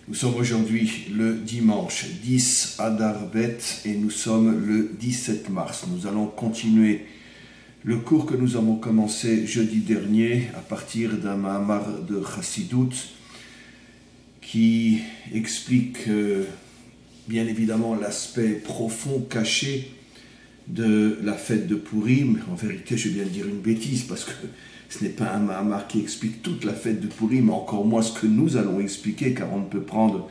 Nous sommes aujourd'hui le dimanche 10 Adar Bet et nous sommes le 17 mars. Nous allons continuer le cours que nous avons commencé jeudi dernier à partir d'un Mahamar de Chassidut qui explique bien évidemment l'aspect profond, caché de la fête de Purim. En vérité, je viens de dire une bêtise parce que ce n'est pas un Mahamar qui explique toute la fête de Purim, mais encore moins ce que nous allons expliquer, car on ne peut prendre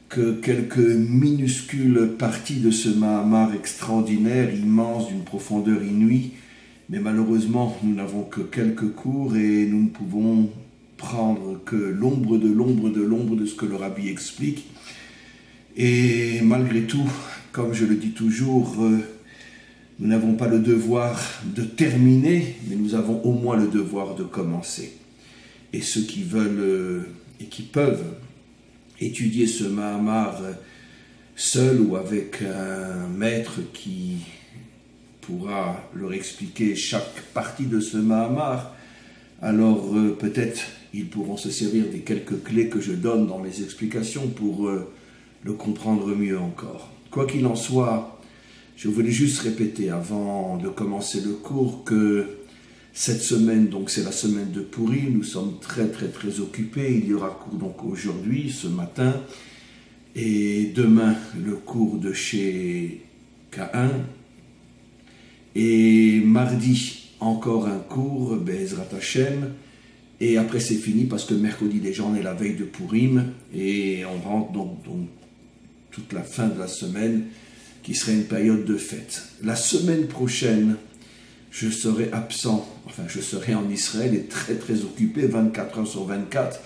que quelques minuscules parties de ce Mahamar extraordinaire, immense, d'une profondeur inouïe. Mais malheureusement, nous n'avons que quelques cours et nous ne pouvons prendre que l'ombre de ce que le Rabbi explique. Et malgré tout, comme je le dis toujours, nous n'avons pas le devoir de terminer, mais nous avons au moins le devoir de commencer. Et ceux qui veulent et qui peuvent étudier ce Mahamar seul ou avec un maître qui pourra leur expliquer chaque partie de ce Mahamar, alors peut-être ils pourront se servir des quelques clés que je donne dans mes explications pour le comprendre mieux encore. Quoi qu'il en soit, je voulais juste répéter avant de commencer le cours que cette semaine, donc c'est la semaine de Purim, nous sommes très occupés. Il y aura cours donc aujourd'hui, ce matin, et demain le cours de chez K1, et mardi encore un cours, Be'ezrat Hashem, et après c'est fini parce que mercredi déjà on est la veille de Purim, et on rentre donc toute la fin de la semaine, qui serait une période de fête. La semaine prochaine, je serai absent, enfin je serai en Israël et très occupé, 24 heures sur 24,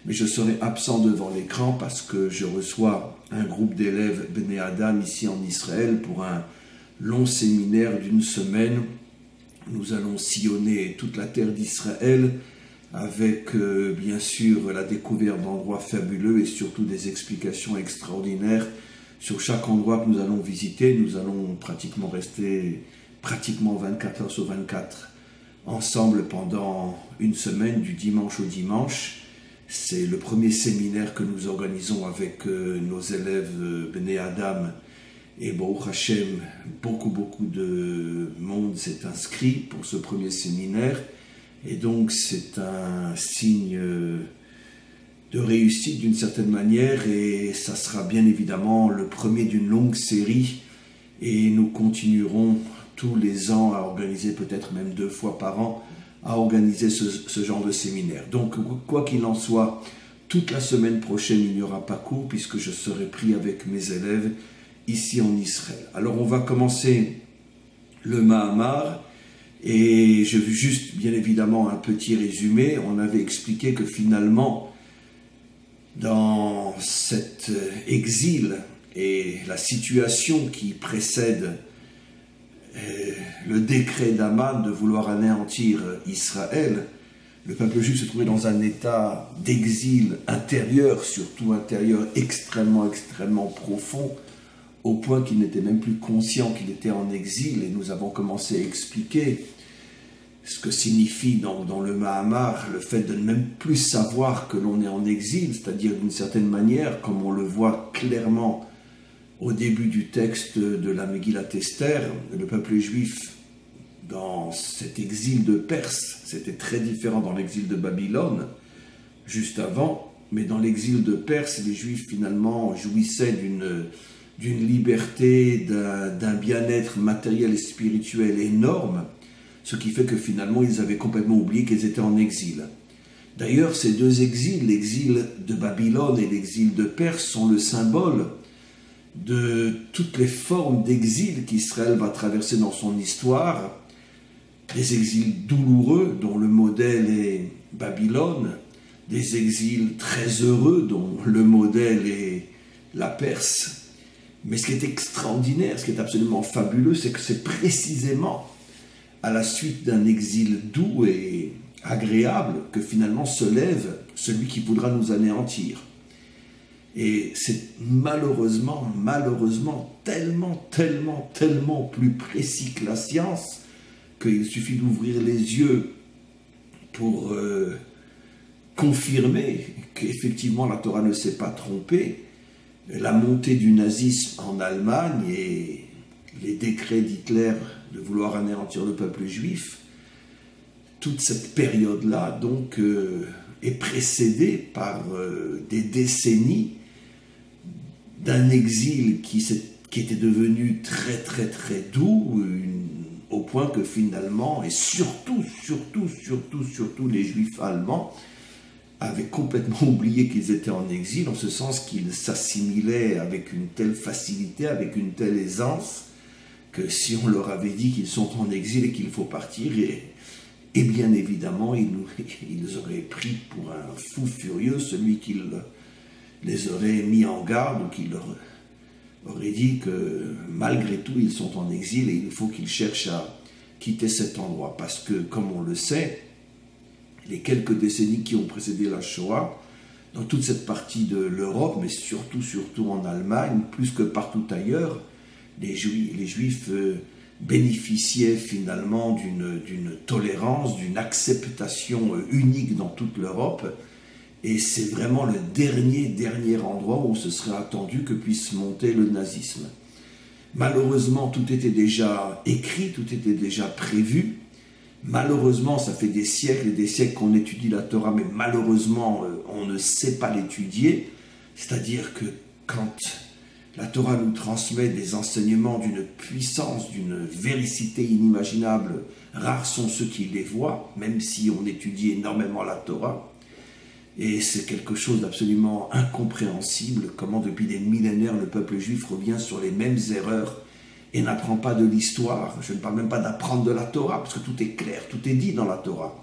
mais je serai absent devant l'écran parce que je reçois un groupe d'élèves Bnei Adam ici en Israël pour un long séminaire d'une semaine. Nous allons sillonner toute la terre d'Israël avec bien sûr la découverte d'endroits fabuleux et surtout des explications extraordinaires. Sur chaque endroit que nous allons visiter, nous allons rester 24 heures sur 24 ensemble pendant une semaine, du dimanche au dimanche. C'est le premier séminaire que nous organisons avec nos élèves Bnei Adam. Et Baruch Hashem, beaucoup de monde s'est inscrit pour ce premier séminaire. Et donc c'est un signe de réussite d'une certaine manière, et ça sera bien évidemment le premier d'une longue série, et nous continuerons tous les ans à organiser, peut-être même 2 fois par an, à organiser ce genre de séminaire. Donc quoi qu'il en soit, toute la semaine prochaine il n'y aura pas cours puisque je serai pris avec mes élèves ici en Israël. Alors on va commencer le Mahamar, et je veux juste bien évidemment un petit résumé. On avait expliqué que finalement dans cet exil et la situation qui précède le décret d'Aman de vouloir anéantir Israël, le peuple juif se trouvait dans un état d'exil intérieur, surtout intérieur extrêmement profond, au point qu'il n'était même plus conscient qu'il était en exil. Et nous avons commencé à expliquer ce que signifie dans le Mahamar le fait de ne même plus savoir que l'on est en exil, c'est-à-dire d'une certaine manière, comme on le voit clairement au début du texte de la Megillat Esther, le peuple juif dans cet exil de Perse, c'était très différent dans l'exil de Babylone, juste avant, mais dans l'exil de Perse, les Juifs finalement jouissaient d'une liberté, d'un bien-être matériel et spirituel énorme, ce qui fait que finalement ils avaient complètement oublié qu'ils étaient en exil. D'ailleurs, ces 2 exils, l'exil de Babylone et l'exil de Perse, sont le symbole de toutes les formes d'exil qu'Israël va traverser dans son histoire, des exils douloureux dont le modèle est Babylone, des exils très heureux dont le modèle est la Perse. Mais ce qui est extraordinaire, ce qui est absolument fabuleux, c'est que c'est précisément à la suite d'un exil doux et agréable que finalement se lève celui qui voudra nous anéantir. Et c'est malheureusement tellement plus précis que la science qu'il suffit d'ouvrir les yeux pour confirmer qu'effectivement la Torah ne s'est pas trompée. La montée du nazisme en Allemagne et les décrets d'Hitler de vouloir anéantir le peuple juif, toute cette période-là donc est précédée par des décennies d'un exil qui était devenu très très très doux, au point que finalement, et surtout les juifs allemands avaient complètement oublié qu'ils étaient en exil, en ce sens qu'ils s'assimilaient avec une telle facilité, avec une telle aisance, que si on leur avait dit qu'ils sont en exil et qu'il faut partir, et bien évidemment, ils auraient pris pour un fou furieux celui qui les aurait mis en garde, ou qui leur aurait dit que malgré tout, ils sont en exil et il faut qu'ils cherchent à quitter cet endroit. Parce que, comme on le sait, les quelques décennies qui ont précédé la Shoah, dans toute cette partie de l'Europe, mais surtout en Allemagne, plus que partout ailleurs, les Juifs bénéficiaient finalement d'une tolérance, d'une acceptation unique dans toute l'Europe. Et c'est vraiment le dernier endroit où ce serait attendu que puisse monter le nazisme. Malheureusement, tout était déjà écrit, tout était déjà prévu. Malheureusement, ça fait des siècles et des siècles qu'on étudie la Torah, mais malheureusement, on ne sait pas l'étudier. C'est-à-dire que quand la Torah nous transmet des enseignements d'une puissance, d'une véracité inimaginable, rares sont ceux qui les voient, même si on étudie énormément la Torah. Et c'est quelque chose d'absolument incompréhensible, comment depuis des millénaires le peuple juif revient sur les mêmes erreurs et n'apprend pas de l'histoire. Je ne parle même pas d'apprendre de la Torah, parce que tout est clair, tout est dit dans la Torah,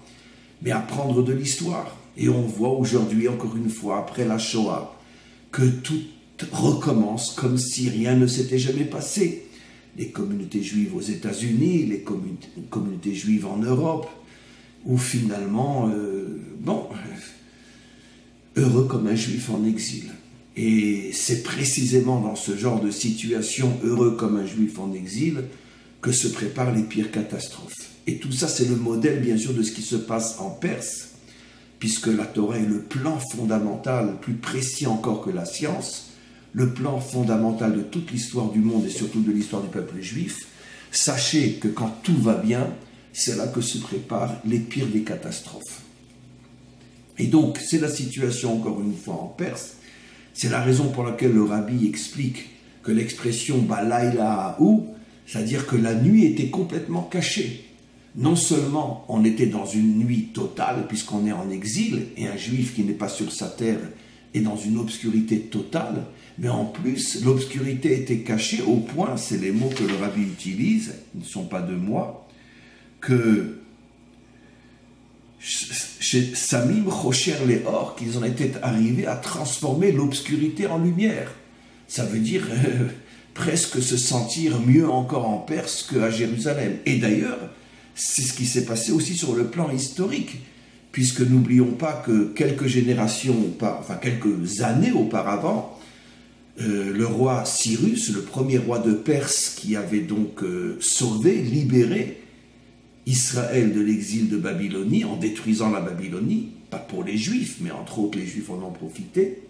mais apprendre de l'histoire. Et on voit aujourd'hui, encore une fois, après la Shoah, que tout recommence comme si rien ne s'était jamais passé. Les communautés juives aux États-Unis, les communautés juives en Europe, où finalement, heureux comme un juif en exil. Et c'est précisément dans ce genre de situation, heureux comme un juif en exil, que se préparent les pires catastrophes. Et tout ça, c'est le modèle, bien sûr, de ce qui se passe en Perse, puisque la Torah est le plan fondamental, plus précis encore que la science, le plan fondamental de toute l'histoire du monde et surtout de l'histoire du peuple juif. Sachez que quand tout va bien, c'est là que se préparent les pires des catastrophes. Et donc, c'est la situation, encore une fois, en Perse. C'est la raison pour laquelle le rabbi explique que l'expression « balayla ha'ou », c'est-à-dire que la nuit était complètement cachée. Non seulement on était dans une nuit totale, puisqu'on est en exil, et un juif qui n'est pas sur sa terre est dans une obscurité totale, mais en plus, l'obscurité était cachée au point, c'est les mots que le rabbi utilise, ils ne sont pas de moi, que chez Samim Rocher Léor, qu'ils en étaient arrivés à transformer l'obscurité en lumière. Ça veut dire presque se sentir mieux encore en Perse qu'à Jérusalem. Et d'ailleurs, c'est ce qui s'est passé aussi sur le plan historique, puisque n'oublions pas que quelques années auparavant, le roi Cyrus, le premier roi de Perse qui avait donc sauvé, libéré Israël de l'exil de Babylonie, en détruisant la Babylonie, pas pour les Juifs, mais entre autres les Juifs en ont profité.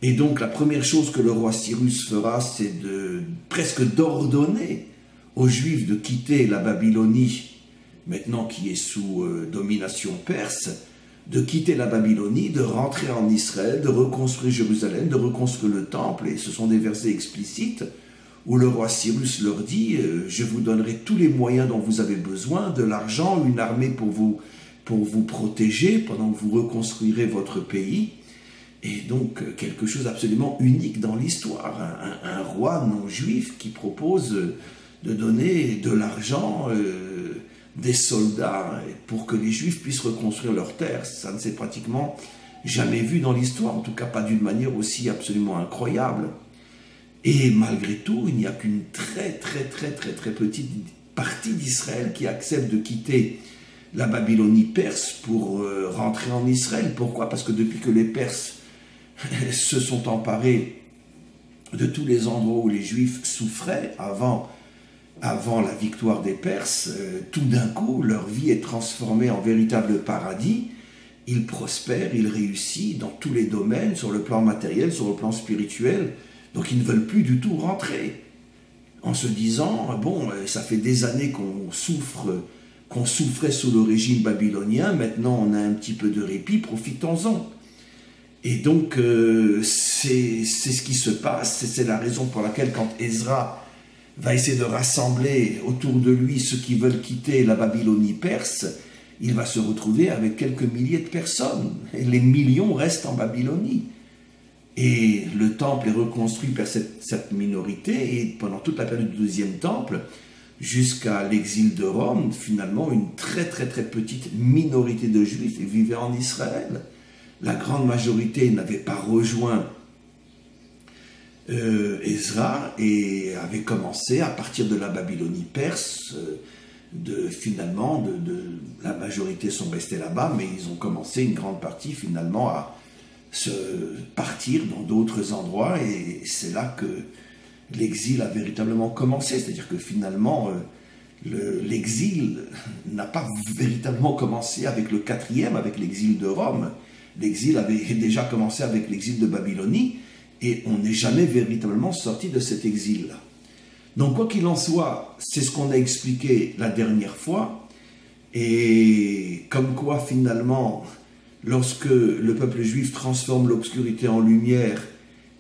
Et donc la première chose que le roi Cyrus fera, c'est presque d'ordonner aux Juifs de quitter la Babylonie, maintenant qui est sous domination perse, de quitter la Babylonie, de rentrer en Israël, de reconstruire Jérusalem, de reconstruire le temple, et ce sont des versets explicites, où le roi Cyrus leur dit « Je vous donnerai tous les moyens dont vous avez besoin, de l'argent, une armée pour vous protéger pendant que vous reconstruirez votre pays. » Et donc quelque chose d'absolument unique dans l'histoire, un roi non-juif qui propose de donner de l'argent, des soldats, pour que les Juifs puissent reconstruire leur terre. Ça ne s'est pratiquement jamais vu dans l'histoire, en tout cas pas d'une manière aussi absolument incroyable. Et malgré tout, il n'y a qu'une très petite partie d'Israël qui accepte de quitter la Babylonie perse pour rentrer en Israël. Pourquoi? Parce que depuis que les Perses se sont emparés de tous les endroits où les Juifs souffraient avant la victoire des Perses, tout d'un coup, leur vie est transformée en véritable paradis. il prospère, il réussit dans tous les domaines, sur le plan matériel, sur le plan spirituel. Donc ils ne veulent plus du tout rentrer, en se disant, bon, ça fait des années qu'on souffrait sous le régime babylonien, maintenant on a un petit peu de répit, profitons-en. Et donc c'est ce qui se passe, c'est la raison pour laquelle quand Ezra va essayer de rassembler autour de lui ceux qui veulent quitter la Babylonie perse, il va se retrouver avec quelques milliers de personnes. Et les millions restent en Babylonie. Et le temple est reconstruit par cette minorité, et pendant toute la période du deuxième temple, jusqu'à l'exil de Rome, finalement, une très très très petite minorité de Juifs vivaient en Israël. La grande majorité n'avait pas rejoint Ezra et avait commencé à partir de la Babylonie perse, la majorité sont restés là-bas, mais ils ont commencé une grande partie finalement à se partir dans d'autres endroits, et c'est là que l'exil a véritablement commencé, c'est-à-dire que finalement l'exil n'a pas véritablement commencé avec le quatrième, avec l'exil de Rome. L'exil avait déjà commencé avec l'exil de Babylonie, et on n'est jamais véritablement sorti de cet exil-là. Donc quoi qu'il en soit, c'est ce qu'on a expliqué la dernière fois, et comme quoi finalement, lorsque le peuple juif transforme l'obscurité en lumière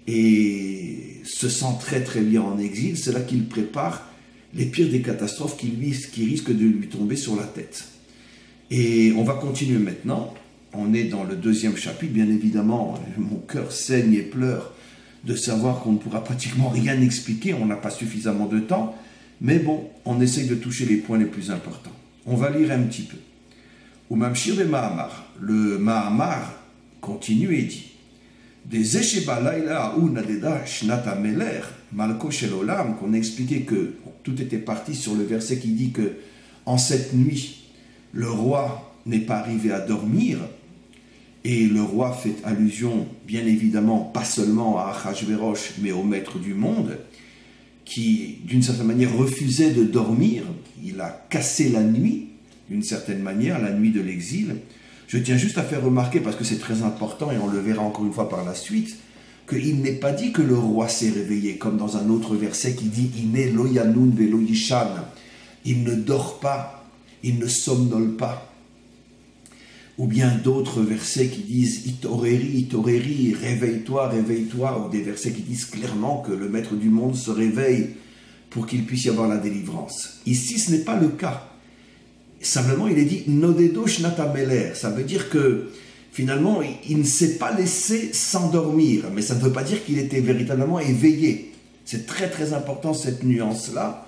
et se sent très très bien en exil, c'est là qu'il prépare les pires des catastrophes qui risquent de lui tomber sur la tête. Et on va continuer maintenant. On est dans le deuxième chapitre, bien évidemment, mon cœur saigne et pleure de savoir qu'on ne pourra pratiquement rien expliquer, on n'a pas suffisamment de temps, mais bon, on essaye de toucher les points les plus importants. On va lire un petit peu. Umamshir de Mahamar, le Mahamar continue et dit, des Esheba Laila ou Nadeda Shnata Meler, Malko Shel Olam, qu'on a expliqué que tout était parti sur le verset qui dit que en cette nuit, le roi n'est pas arrivé à dormir. Et le roi fait allusion, bien évidemment, pas seulement à Achashverosh, mais au maître du monde, qui, d'une certaine manière, refusait de dormir. Il a cassé la nuit, d'une certaine manière, la nuit de l'exil. Je tiens juste à faire remarquer, parce que c'est très important, et on le verra encore une fois par la suite, qu'il n'est pas dit que le roi s'est réveillé, comme dans un autre verset qui dit « Iné lo yanun velo yishan ». Il ne dort pas, il ne somnole pas. Ou bien d'autres versets qui disent « Itoreri, itoreri, réveille-toi, réveille-toi », ou des versets qui disent clairement que le maître du monde se réveille pour qu'il puisse y avoir la délivrance. Ici, ce n'est pas le cas. Simplement, il est dit « Nodedo shnata meler », ça veut dire que finalement, il ne s'est pas laissé s'endormir, mais ça ne veut pas dire qu'il était véritablement éveillé. C'est très très important cette nuance-là,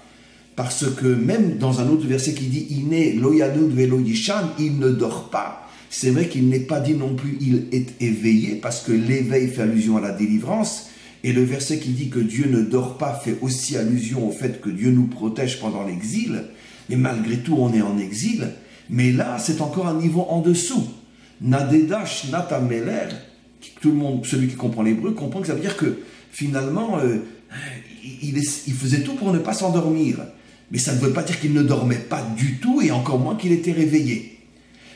parce que même dans un autre verset qui dit « Iné lo yanud velo yishan », il ne dort pas. C'est vrai qu'il n'est pas dit non plus « il est éveillé », parce que l'éveil fait allusion à la délivrance, et le verset qui dit que Dieu ne dort pas fait aussi allusion au fait que Dieu nous protège pendant l'exil, et malgré tout on est en exil, mais là c'est encore un niveau en dessous. Nadeda shnata meler, tout le monde, celui qui comprend l'hébreu, comprend que ça veut dire que finalement il faisait tout pour ne pas s'endormir, mais ça ne veut pas dire qu'il ne dormait pas du tout, et encore moins qu'il était réveillé.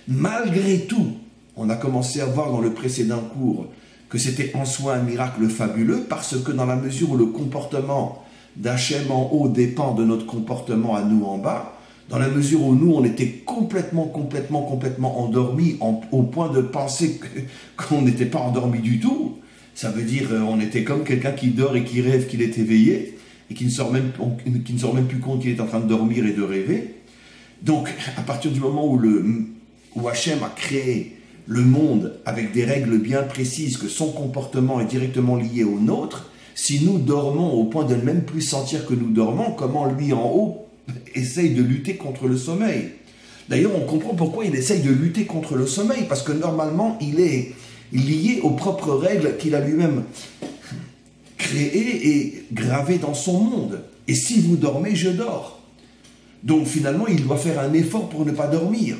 Malgré tout, on a commencé à voir dans le précédent cours que c'était en soi un miracle fabuleux, parce que dans la mesure où le comportement d'Hachem en haut dépend de notre comportement à nous en bas, dans la mesure où nous on était complètement endormis au point de penser qu'on n'était pas endormi du tout, ça veut dire on était comme quelqu'un qui dort et qui rêve qu'il est éveillé et qui ne se rend même plus compte qu'il est en train de dormir et de rêver. Donc à partir du moment où Hachem a créé le monde avec des règles bien précises, que son comportement est directement lié au nôtre, si nous dormons au point de ne même plus sentir que nous dormons, comment lui en haut essaye de lutter contre le sommeil? D'ailleurs, on comprend pourquoi il essaye de lutter contre le sommeil, parce que normalement, il est lié aux propres règles qu'il a lui-même créées et gravées dans son monde. Et si vous dormez, je dors. Donc finalement, il doit faire un effort pour ne pas dormir.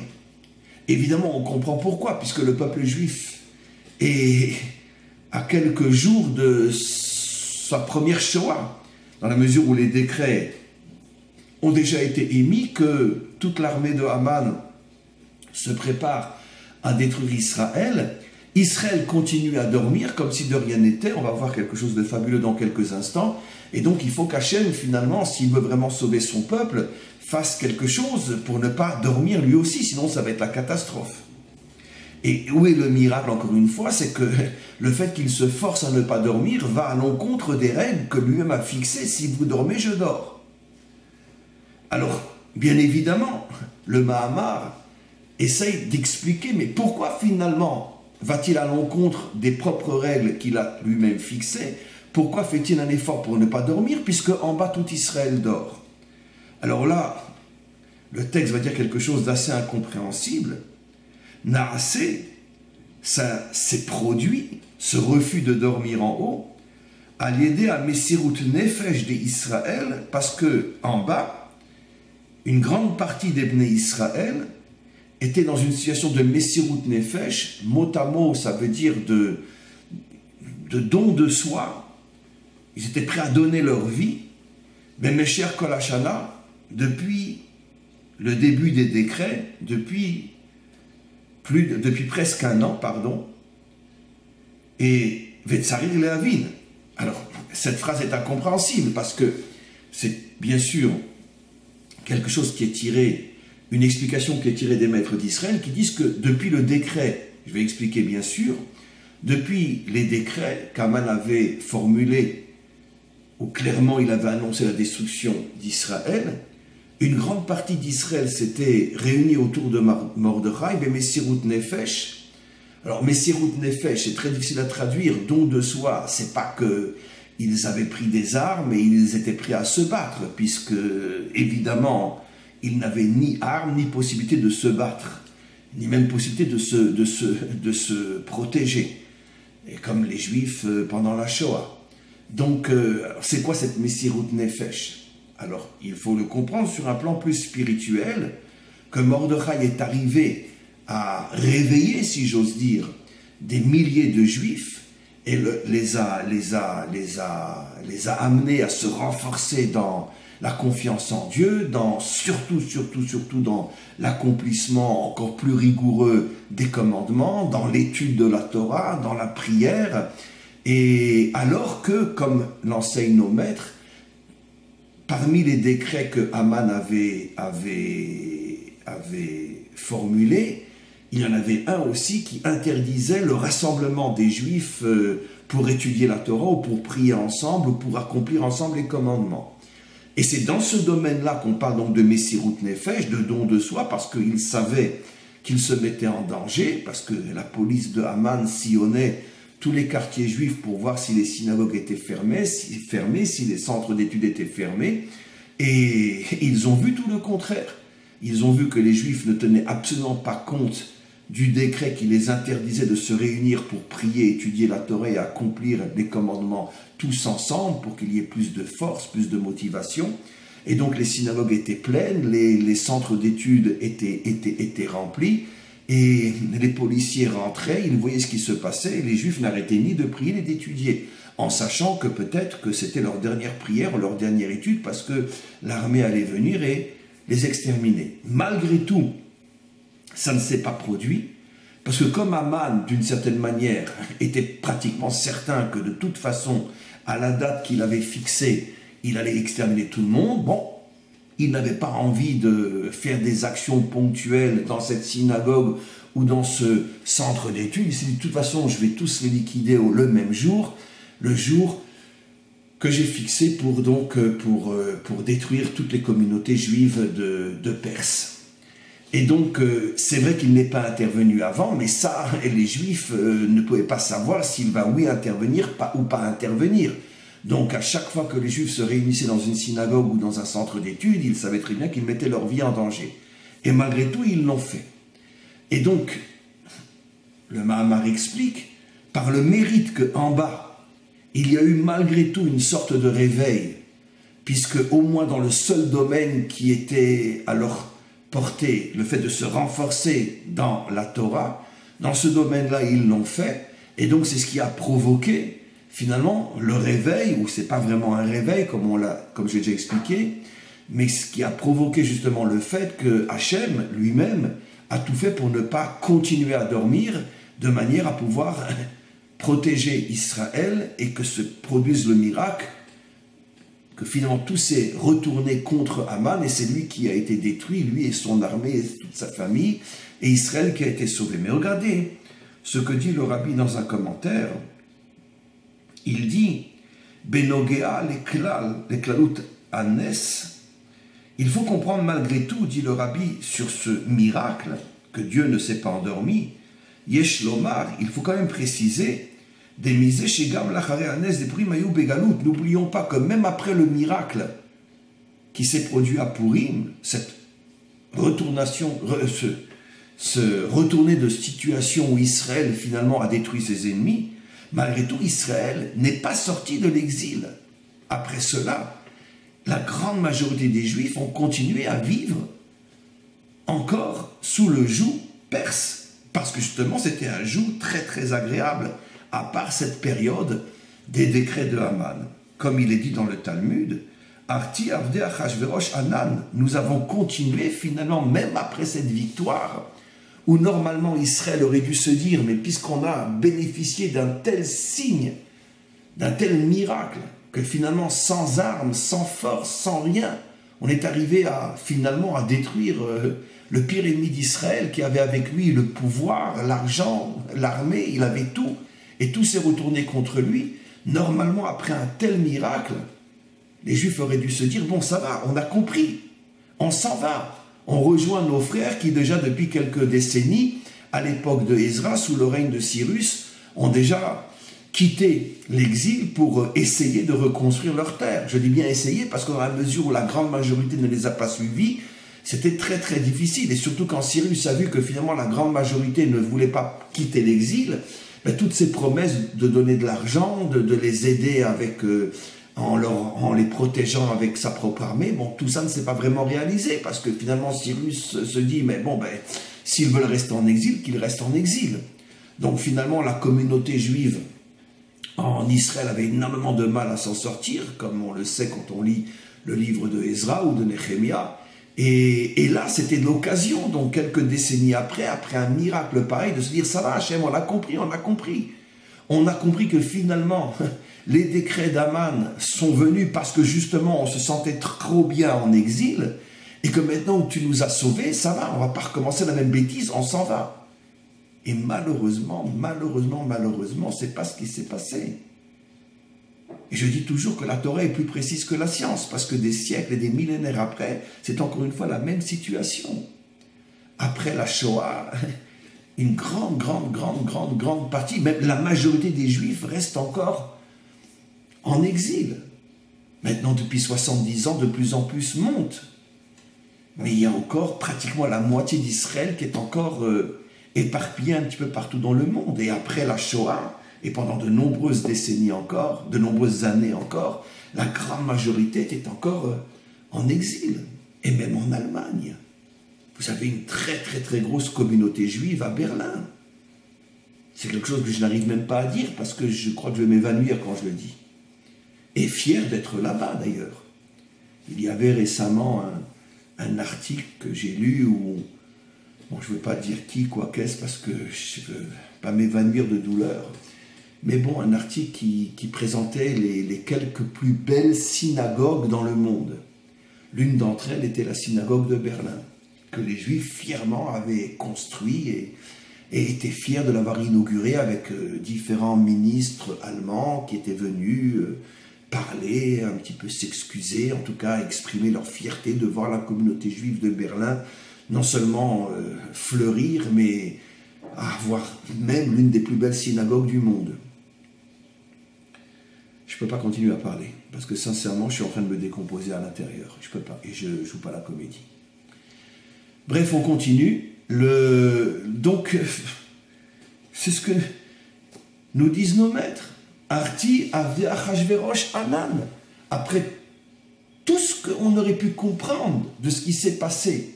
Évidemment, on comprend pourquoi, puisque le peuple juif est à quelques jours de sa première Shoah, dans la mesure où les décrets ont déjà été émis, que toute l'armée de Haman se prépare à détruire Israël. Israël continue à dormir comme si de rien n'était. On va voir quelque chose de fabuleux dans quelques instants. Et donc il faut qu'Hachem, finalement, s'il veut vraiment sauver son peuple, fasse quelque chose pour ne pas dormir lui aussi, sinon ça va être la catastrophe. Et où est le miracle, encore une fois? C'est que le fait qu'il se force à ne pas dormir va à l'encontre des règles que lui-même a fixées. Si vous dormez, je dors. Alors, bien évidemment, le Mahamar essaye d'expliquer, mais pourquoi finalement va-t-il à l'encontre des propres règles qu'il a lui-même fixées? Pourquoi fait-il un effort pour ne pas dormir, puisque en bas tout Israël dort? Alors là, le texte va dire quelque chose d'assez incompréhensible. Naasé, ça s'est produit, ce refus de dormir en haut, à l'aider à Messirut Nefesh d'Israël, parce que en bas, une grande partie des Bnei Israël était dans une situation de Messirut Nefesh, mot à mot, ça veut dire de don de soi. Ils étaient prêts à donner leur vie, mais Mesher Kol Hashana, depuis le début des décrets, depuis presque un an, et Vetsarir Lehavin. Alors, cette phrase est incompréhensible parce que c'est bien sûr quelque chose qui est tiré, une explication qui est tirée des maîtres d'Israël qui disent que depuis le décret, je vais expliquer bien sûr, depuis les décrets qu'Aman avait formulés, où clairement il avait annoncé la destruction d'Israël, une grande partie d'Israël s'était réunie autour de Mordechai, et Messirut Nefesh. Alors Messirut Nefesh, c'est très difficile à traduire, don de soi, c'est pas que ils avaient pris des armes et ils étaient prêts à se battre, puisque évidemment ils n'avaient ni armes ni possibilité de se battre, ni même possibilité de se protéger, et comme les Juifs pendant la Shoah. Donc c'est quoi cette Messirut Nefesh? Alors, il faut le comprendre sur un plan plus spirituel, que Mordechai est arrivé à réveiller, si j'ose dire, des milliers de Juifs et les a amenés à se renforcer dans la confiance en Dieu, surtout dans l'accomplissement encore plus rigoureux des commandements, dans l'étude de la Torah, dans la prière, et alors que, comme l'enseignent nos maîtres, parmi les décrets que Haman avait formulés, il y en avait un aussi qui interdisait le rassemblement des Juifs pour étudier la Torah ou pour prier ensemble ou pour accomplir ensemble les commandements. Et c'est dans ce domaine-là qu'on parle donc de Messirut Nefesh, de don de soi, parce qu'il savait qu'il se mettait en danger, parce que la police de Haman sillonnait tous les quartiers juifs pour voir si les synagogues étaient fermées, si les centres d'études étaient fermés, et ils ont vu tout le contraire. Ils ont vu que les Juifs ne tenaient absolument pas compte du décret qui les interdisait de se réunir pour prier, étudier la Torah et accomplir les commandements tous ensemble pour qu'il y ait plus de force, plus de motivation. Et donc les synagogues étaient pleines, les centres d'études étaient remplis, et les policiers rentraient, ils voyaient ce qui se passait, et les Juifs n'arrêtaient ni de prier ni d'étudier, en sachant que peut-être que c'était leur dernière prière ou leur dernière étude, parce que l'armée allait venir et les exterminer. Malgré tout, ça ne s'est pas produit, parce que comme Haman, d'une certaine manière, était pratiquement certain que de toute façon, à la date qu'il avait fixée, il allait exterminer tout le monde, bon, il n'avait pas envie de faire des actions ponctuelles dans cette synagogue ou dans ce centre d'études. Il s'est dit, de toute façon, je vais tous les liquider le même jour, le jour que j'ai fixé pour détruire toutes les communautés juives de Perse. Et donc, c'est vrai qu'il n'est pas intervenu avant, mais ça, les Juifs ne pouvaient pas savoir s'il va, oui, intervenir ou pas intervenir. Donc, à chaque fois que les Juifs se réunissaient dans une synagogue ou dans un centre d'études, ils savaient très bien qu'ils mettaient leur vie en danger. Et malgré tout, ils l'ont fait. Et donc, le Mahamar explique, par le mérite qu'en bas, il y a eu malgré tout une sorte de réveil, puisque au moins dans le seul domaine qui était à leur portée, le fait de se renforcer dans la Torah, dans ce domaine-là, ils l'ont fait, et donc c'est ce qui a provoqué finalement le réveil, ou c'est pas vraiment un réveil comme j'ai déjà expliqué, mais ce qui a provoqué justement le fait que Hachem lui-même a tout fait pour ne pas continuer à dormir, de manière à pouvoir protéger Israël et que se produise le miracle, que finalement tout s'est retourné contre Aman et c'est lui qui a été détruit, lui et son armée et toute sa famille, et Israël qui a été sauvé. Mais regardez ce que dit le rabbi dans un commentaire. Il dit Benogea les klalut anes. Il faut comprendre malgré tout, dit le rabbi, sur ce miracle, que Dieu ne s'est pas endormi. Yesh lomar, il faut quand même préciser, des misés chez Gam lachare anes des primayou begalut. N'oublions pas que même après le miracle qui s'est produit à Purim, cette retournation, ce retourner de situation où Israël finalement a détruit ses ennemis, malgré tout, Israël n'est pas sorti de l'exil. Après cela, la grande majorité des Juifs ont continué à vivre encore sous le joug perse, parce que justement c'était un joug très très agréable, à part cette période des décrets de Haman. Comme il est dit dans le Talmud, Arti avde Achashverosh Anan, nous avons continué finalement, même après cette victoire, où normalement Israël aurait dû se dire, mais puisqu'on a bénéficié d'un tel signe, d'un tel miracle, que finalement sans armes, sans force, sans rien, on est arrivé finalement à détruire le pire ennemi d'Israël qui avait avec lui le pouvoir, l'argent, l'armée, il avait tout, et tout s'est retourné contre lui. Normalement, après un tel miracle, les Juifs auraient dû se dire, bon ça va, on a compris, on s'en va. On rejoint nos frères qui déjà depuis quelques décennies, à l'époque de Ezra, sous le règne de Cyrus, ont déjà quitté l'exil pour essayer de reconstruire leur terre. Je dis bien essayer parce qu'à mesure où la grande majorité ne les a pas suivis, c'était très très difficile. Et surtout quand Cyrus a vu que finalement la grande majorité ne voulait pas quitter l'exil, ben, toutes ces promesses de donner de l'argent, de les aider avec... En les protégeant avec sa propre armée, bon, tout ça ne s'est pas vraiment réalisé, parce que finalement Cyrus se dit, mais bon, ben, s'ils veulent rester en exil, qu'ils restent en exil. Donc finalement, la communauté juive en Israël avait énormément de mal à s'en sortir, comme on le sait quand on lit le livre de Ezra ou de Néhémia. Et là, c'était l'occasion, donc quelques décennies après un miracle pareil, de se dire, ça va Hachem, on a compris, on a compris. On a compris que finalement... Les décrets d'Aman sont venus parce que justement on se sentait trop bien en exil et que maintenant que tu nous as sauvés, ça va, on ne va pas recommencer la même bêtise, on s'en va. Et malheureusement, c'est pas ce qui s'est passé. Et je dis toujours que la Torah est plus précise que la science parce que des siècles et des millénaires après, c'est encore une fois la même situation. Après la Shoah, une grande partie, même la majorité des Juifs restent encore en exil. Maintenant, depuis 70 ans, de plus en plus monte. Mais il y a encore pratiquement la moitié d'Israël qui est encore éparpillée un petit peu partout dans le monde. Et après la Shoah, et pendant de nombreuses décennies encore, de nombreuses années encore, la grande majorité était encore en exil. Et même en Allemagne. Vous avez une très grosse communauté juive à Berlin. C'est quelque chose que je n'arrive même pas à dire parce que je crois que je vais m'évanouir quand je le dis. Et fier d'être là-bas d'ailleurs. Il y avait récemment un article que j'ai lu où, bon je ne veux pas dire qui, quoi qu'est-ce, parce que je ne veux pas m'évanouir de douleur, mais bon, un article qui présentait les quelques plus belles synagogues dans le monde. L'une d'entre elles était la synagogue de Berlin, que les Juifs fièrement avaient construit et étaient fiers de l'avoir inaugurée avec différents ministres allemands qui étaient venus... parler, un petit peu s'excuser, en tout cas exprimer leur fierté de voir la communauté juive de Berlin non seulement fleurir, mais avoir même l'une des plus belles synagogues du monde. Je ne peux pas continuer à parler, parce que sincèrement, je suis en train de me décomposer à l'intérieur. Je ne peux pas, et je ne joue pas la comédie. Bref, on continue. Donc, c'est ce que nous disent nos maîtres. Arti avde Achashverosh Anan. Après tout ce qu'on aurait pu comprendre de ce qui s'est passé,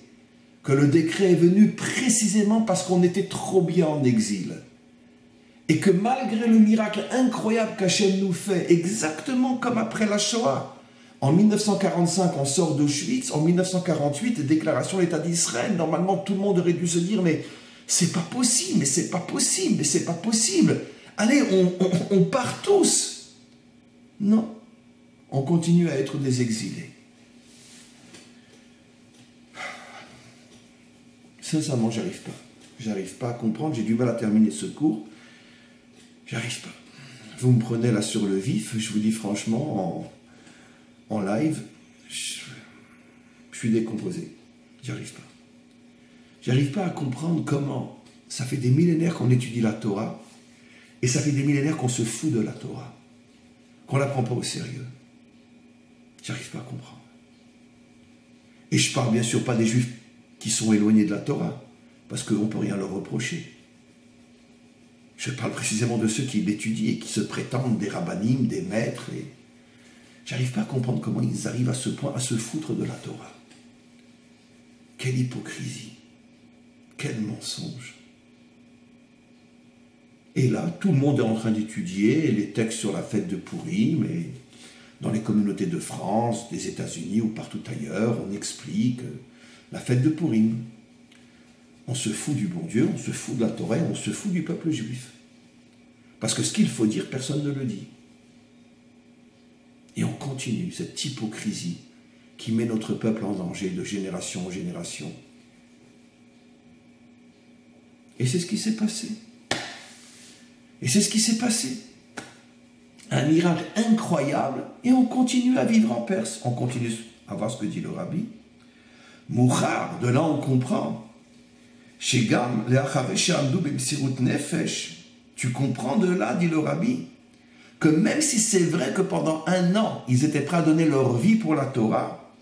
que le décret est venu précisément parce qu'on était trop bien en exil, et que malgré le miracle incroyable qu'Hachem nous fait, exactement comme après la Shoah, En 1945, on sort d'Auschwitz. En 1948, déclaration de l'État d'Israël. Normalement, tout le monde aurait dû se dire, mais c'est pas possible, mais c'est pas possible, mais c'est pas possible. Allez, on part tous. Non, on continue à être des exilés. Sincèrement, j'arrive pas. J'arrive pas à comprendre, j'ai du mal à terminer ce cours. J'arrive pas. Vous me prenez là sur le vif, je vous dis franchement, en live, je suis décomposé. J'arrive pas. J'arrive pas à comprendre comment ça fait des millénaires qu'on étudie la Torah et ça fait des millénaires qu'on se fout de la Torah, qu'on la prend pas au sérieux. J'arrive pas à comprendre. Et je parle bien sûr pas des Juifs qui sont éloignés de la Torah, parce qu'on ne peut rien leur reprocher. Je parle précisément de ceux qui l'étudient et qui se prétendent des rabbinim, des maîtres. Et j'arrive pas à comprendre comment ils arrivent à ce point à se foutre de la Torah. Quelle hypocrisie, quel mensonge. Et là, tout le monde est en train d'étudier les textes sur la fête de Pourim, et dans les communautés de France, des États-Unis ou partout ailleurs, on explique la fête de Pourim. On se fout du bon Dieu, on se fout de la Torah, on se fout du peuple juif. Parce que ce qu'il faut dire, personne ne le dit. Et on continue cette hypocrisie qui met notre peuple en danger de génération en génération. Et c'est ce qui s'est passé. Et c'est ce qui s'est passé. Un miracle incroyable, et on continue à vivre en Perse. On continue à voir ce que dit le rabbi. Mouchar, de là on comprend. Shegam, tu comprends de là, dit le rabbi, que même si c'est vrai que pendant 1 an, ils étaient prêts à donner leur vie pour la Torah,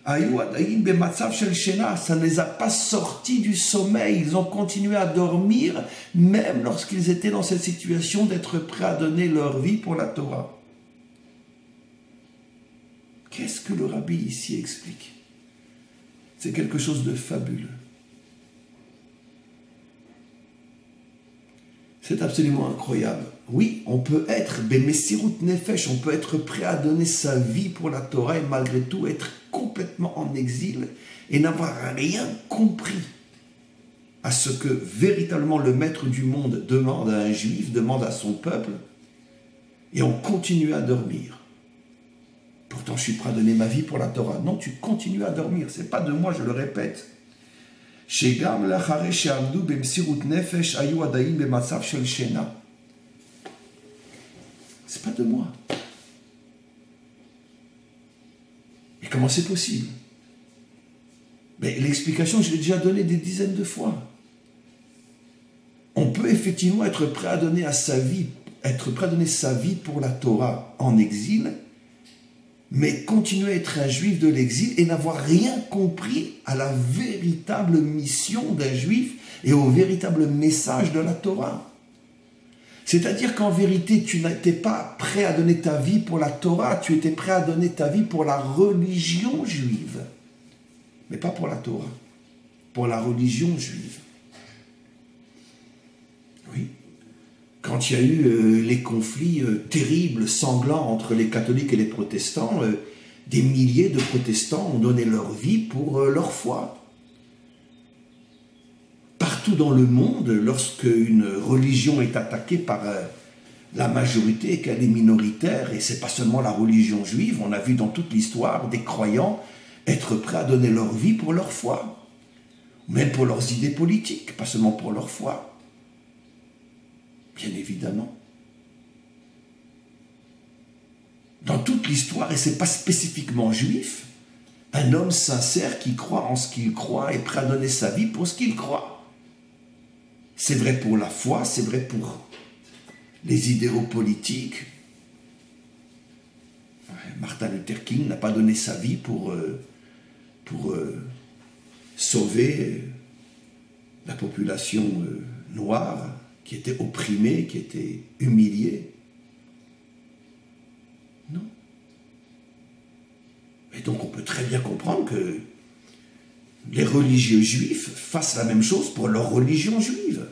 ça ne les a pas sortis du sommeil. Ils ont continué à dormir, même lorsqu'ils étaient dans cette situation d'être prêts à donner leur vie pour la Torah. Qu'est-ce que le rabbi ici explique? C'est quelque chose de fabuleux. C'est absolument incroyable. Oui, on peut être Bemessirut Nefesh, on peut être prêt à donner sa vie pour la Torah et malgré tout être complètement en exil et n'avoir rien compris à ce que véritablement le maître du monde demande à un juif, demande à son peuple, et on continue à dormir. Pourtant, je suis prêt à donner ma vie pour la Torah. Non, tu continues à dormir. Ce n'est pas de moi, je le répète. C'est pas de moi. Et comment c'est possible? Mais l'explication, je l'ai déjà donnée des dizaines de fois. On peut effectivement être prêt à donner sa vie pour la Torah en exil, mais continuer à être un juif de l'exil et n'avoir rien compris à la véritable mission d'un juif et au véritable message de la Torah. C'est-à-dire qu'en vérité, tu n'étais pas prêt à donner ta vie pour la Torah, tu étais prêt à donner ta vie pour la religion juive, mais pas pour la Torah, pour la religion juive. Oui. Quand il y a eu les conflits terribles, sanglants entre les catholiques et les protestants, des milliers de protestants ont donné leur vie pour leur foi. Partout dans le monde, lorsque une religion est attaquée par la majorité et qu'elle est minoritaire, et ce n'est pas seulement la religion juive, on a vu dans toute l'histoire des croyants être prêts à donner leur vie pour leur foi, même pour leurs idées politiques, pas seulement pour leur foi. Bien évidemment. Dans toute l'histoire, et ce n'est pas spécifiquement juif, un homme sincère qui croit en ce qu'il croit est prêt à donner sa vie pour ce qu'il croit. C'est vrai pour la foi, c'est vrai pour les idéaux politiques. Martin Luther King n'a pas donné sa vie pour sauver la population noire, qui était opprimé, qui était humilié. Non. Et donc on peut très bien comprendre que les religieux juifs fassent la même chose pour leur religion juive.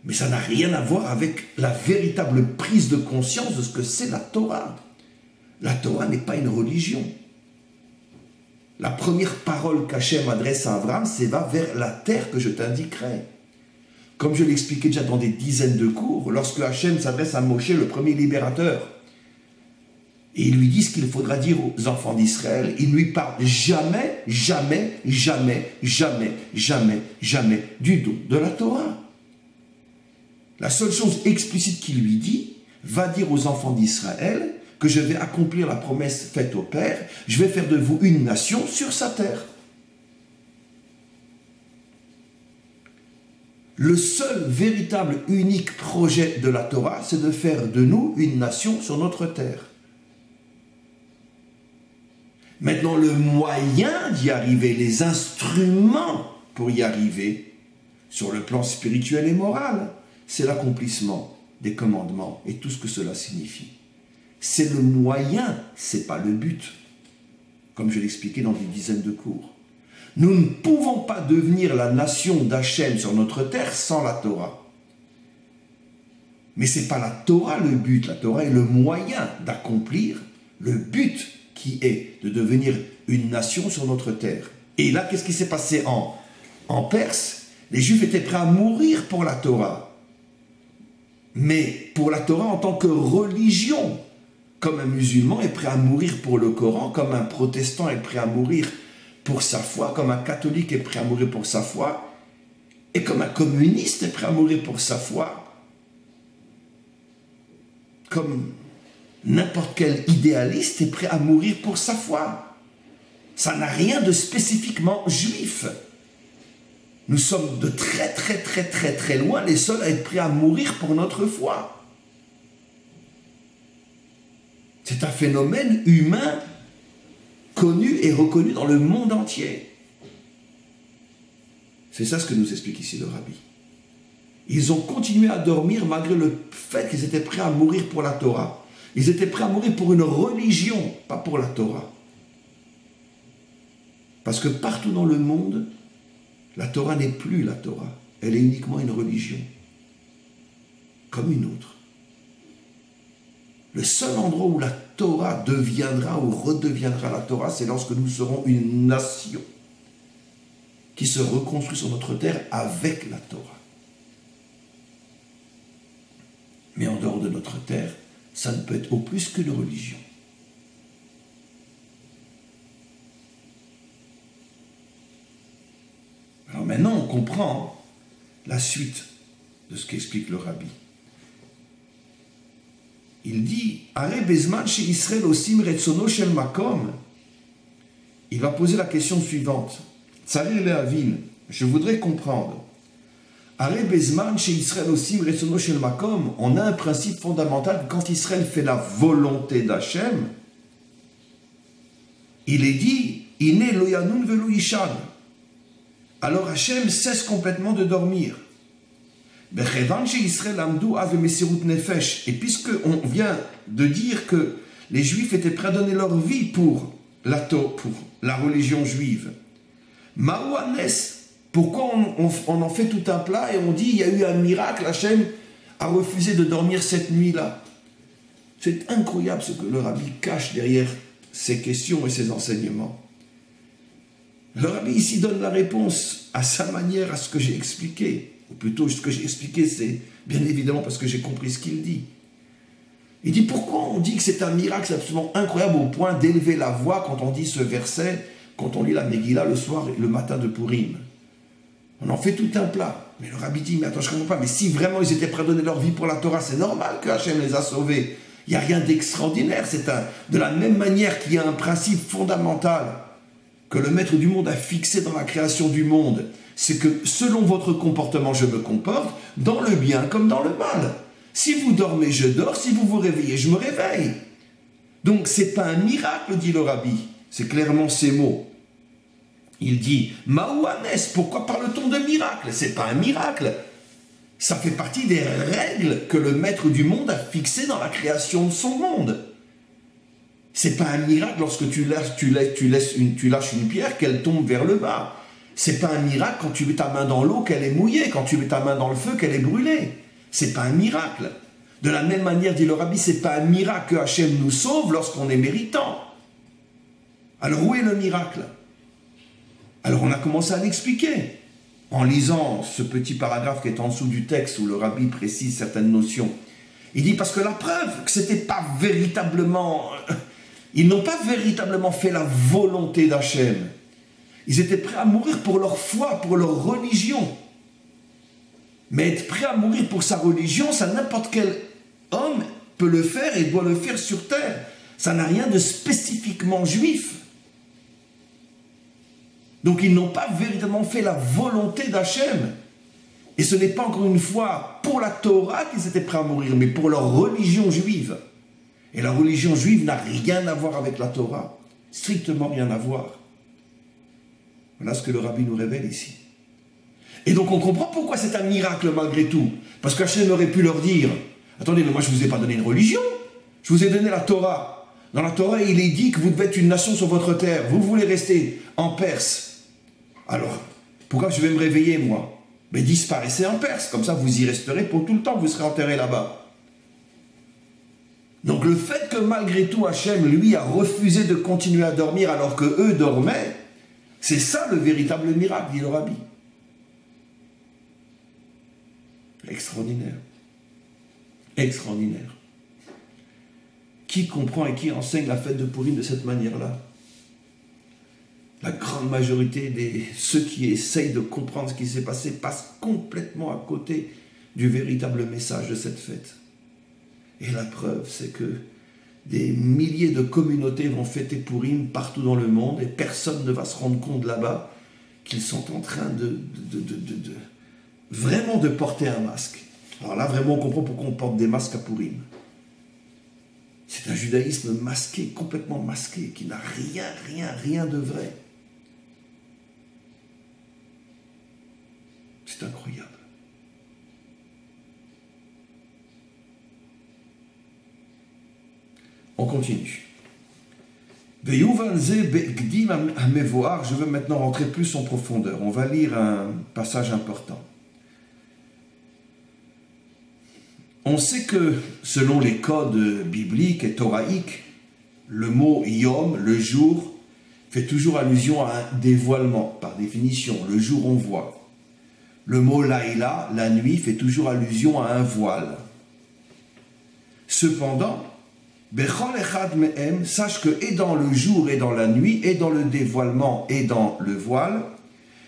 Mais ça n'a rien à voir avec la véritable prise de conscience de ce que c'est la Torah. La Torah n'est pas une religion. La première parole qu'Hachem adresse à Abraham, c'est « va vers la terre que je t'indiquerai ». Comme je l'expliquais déjà dans des dizaines de cours, lorsque Hachem s'adresse à Moshe, le premier libérateur, et il lui dit ce qu'il faudra dire aux enfants d'Israël, il ne lui parle jamais, jamais, jamais, jamais, jamais, jamais du don de la Torah. La seule chose explicite qu'il lui dit, va dire aux enfants d'Israël que je vais accomplir la promesse faite au Père, je vais faire de vous une nation sur sa terre. Le seul véritable, unique projet de la Torah, c'est de faire de nous une nation sur notre terre. Maintenant, le moyen d'y arriver, les instruments pour y arriver, sur le plan spirituel et moral, c'est l'accomplissement des commandements et tout ce que cela signifie. C'est le moyen, ce n'est pas le but, comme je l'expliquais dans des dizaines de cours. Nous ne pouvons pas devenir la nation d'Hachem sur notre terre sans la Torah. Mais ce n'est pas la Torah le but, la Torah est le moyen d'accomplir le but qui est de devenir une nation sur notre terre. Et là, qu'est-ce qui s'est passé en Perse? Les Juifs étaient prêts à mourir pour la Torah. Mais pour la Torah en tant que religion, comme un musulman est prêt à mourir pour le Coran, comme un protestant est prêt à mourir pour sa foi, comme un catholique est prêt à mourir pour sa foi, et comme un communiste est prêt à mourir pour sa foi, comme n'importe quel idéaliste est prêt à mourir pour sa foi. Ça n'a rien de spécifiquement juif. Nous sommes de très très très très très loin les seuls à être prêts à mourir pour notre foi. C'est un phénomène humain connu et reconnu dans le monde entier. C'est ça ce que nous explique ici le Rabbi. Ils ont continué à dormir malgré le fait qu'ils étaient prêts à mourir pour la Torah. Ils étaient prêts à mourir pour une religion, pas pour la Torah. Parce que partout dans le monde, la Torah n'est plus la Torah. Elle est uniquement une religion, comme une autre. Le seul endroit où la Torah deviendra ou redeviendra la Torah, c'est lorsque nous serons une nation qui se reconstruit sur notre terre avec la Torah. Mais en dehors de notre terre, ça ne peut être au plus qu'une religion. Alors maintenant, on comprend la suite de ce qu'explique le Rabbi. Il dit, Are bezman chez Israël osim retsono shel makom. Il va poser la question suivante. Tsarir lehavin, je voudrais comprendre. Are bezman chez Israël osim retsono shel makom. On a un principe fondamental quand Israël fait la volonté d'Hachem. Il est dit, Ine lo yanun velo yishan. Alors Hachem cesse complètement de dormir. Et puisqu'on vient de dire que les Juifs étaient prêts à donner leur vie pour la religion juive, pourquoi on en fait tout un plat et on dit il y a eu un miracle, Hachem a refusé de dormir cette nuit-là? C'est incroyable ce que le Rabbi cache derrière ces questions et ces enseignements. Le Rabbi ici donne la réponse à sa manière, à ce que j'ai expliqué. Ou plutôt, ce que j'ai expliqué, c'est bien évidemment parce que j'ai compris ce qu'il dit. Il dit, pourquoi on dit que c'est un miracle, c'est absolument incroyable au point d'élever la voix quand on dit ce verset, quand on lit la Megillah le soir et le matin de Purim. On en fait tout un plat. Mais le Rabbi dit, mais attends, je ne comprends pas, mais si vraiment ils étaient prêts à donner leur vie pour la Torah, c'est normal que Hachem les a sauvés. Il n'y a rien d'extraordinaire. De la même manière qu'il y a un principe fondamental que le maître du monde a fixé dans la création du monde, c'est que selon votre comportement, je me comporte, dans le bien comme dans le mal. Si vous dormez, je dors, si vous vous réveillez, je me réveille. Donc, ce n'est pas un miracle, dit le Rabbi. C'est clairement ces mots. Il dit, Maouanes, pourquoi parle-t-on de miracle? Ce n'est pas un miracle. Ça fait partie des règles que le maître du monde a fixées dans la création de son monde. Ce n'est pas un miracle lorsque tu lâches une pierre, qu'elle tombe vers le bas. C'est pas un miracle quand tu mets ta main dans l'eau qu'elle est mouillée, quand tu mets ta main dans le feu qu'elle est brûlée. C'est pas un miracle. De la même manière, dit le Rabbi, c'est pas un miracle que Hachem nous sauve lorsqu'on est méritant. Alors où est le miracle? Alors on a commencé à l'expliquer en lisant ce petit paragraphe qui est en dessous du texte où le Rabbi précise certaines notions. Il dit parce que la preuve que c'était pas véritablement, ils n'ont pas véritablement fait la volonté d'Hachem. Ils étaient prêts à mourir pour leur foi, pour leur religion. Mais être prêt à mourir pour sa religion, ça n'importe quel homme peut le faire et doit le faire sur terre. Ça n'a rien de spécifiquement juif. Donc ils n'ont pas véritablement fait la volonté d'Hachem. Et ce n'est pas encore une fois pour la Torah qu'ils étaient prêts à mourir, mais pour leur religion juive. Et la religion juive n'a rien à voir avec la Torah. Strictement rien à voir. Voilà ce que le Rabbi nous révèle ici. Et donc on comprend pourquoi c'est un miracle malgré tout. Parce qu'Hachem aurait pu leur dire, attendez, mais moi je ne vous ai pas donné une religion, je vous ai donné la Torah. Dans la Torah, il est dit que vous devez être une nation sur votre terre. Vous voulez rester en Perse. Alors, pourquoi je vais me réveiller, moi? Mais disparaissez en Perse, comme ça vous y resterez pour tout le temps, vous serez enterrés là-bas. Donc le fait que malgré tout Hachem, lui, a refusé de continuer à dormir alors que eux dormaient, c'est ça le véritable miracle, dit le Rabbi. Extraordinaire. Extraordinaire. Qui comprend et qui enseigne la fête de Purim de cette manière-là? La grande majorité de ceux qui essayent de comprendre ce qui s'est passé passent complètement à côté du véritable message de cette fête. Et la preuve, c'est que des milliers de communautés vont fêter Purim partout dans le monde et personne ne va se rendre compte là-bas qu'ils sont en train vraiment de porter un masque. Alors là, vraiment, on comprend pourquoi on porte des masques à Purim. C'est un judaïsme masqué, complètement masqué, qui n'a rien de vrai. C'est incroyable. On continue. Je veux maintenant rentrer plus en profondeur. On va lire un passage important. On sait que, selon les codes bibliques et thoraïques, le mot Yom, le jour, fait toujours allusion à un dévoilement, par définition. Le jour, on voit. Le mot Laïla, la nuit, fait toujours allusion à un voile. Cependant, Bechol Echad Mehem, sache que et dans le jour et dans la nuit, et dans le dévoilement et dans le voile,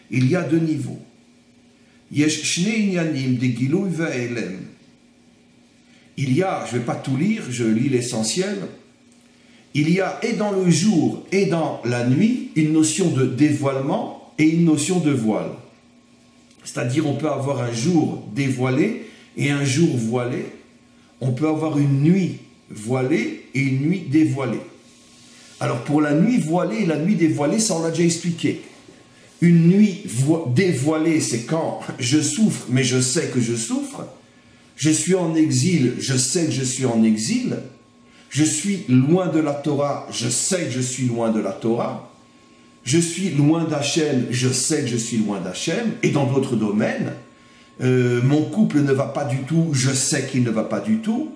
il y a deux niveaux. Yesh Shne Inyanim de Gilui Ve'elem. Il y a, je ne vais pas tout lire, je lis l'essentiel, il y a et dans le jour et dans la nuit une notion de dévoilement et une notion de voile. C'est-à-dire on peut avoir un jour dévoilé et un jour voilé. On peut avoir une nuit voilée et une nuit dévoilée. Alors pour la nuit voilée et la nuit dévoilée, ça on l'a déjà expliqué. Une nuit dévoilée, c'est quand je souffre, mais je sais que je souffre. Je suis en exil, je sais que je suis en exil. Je suis loin de la Torah, je sais que je suis loin de la Torah. Je suis loin d'Hachem, je sais que je suis loin d'Hachem. Et dans d'autres domaines, mon couple ne va pas du tout, je sais qu'il ne va pas du tout.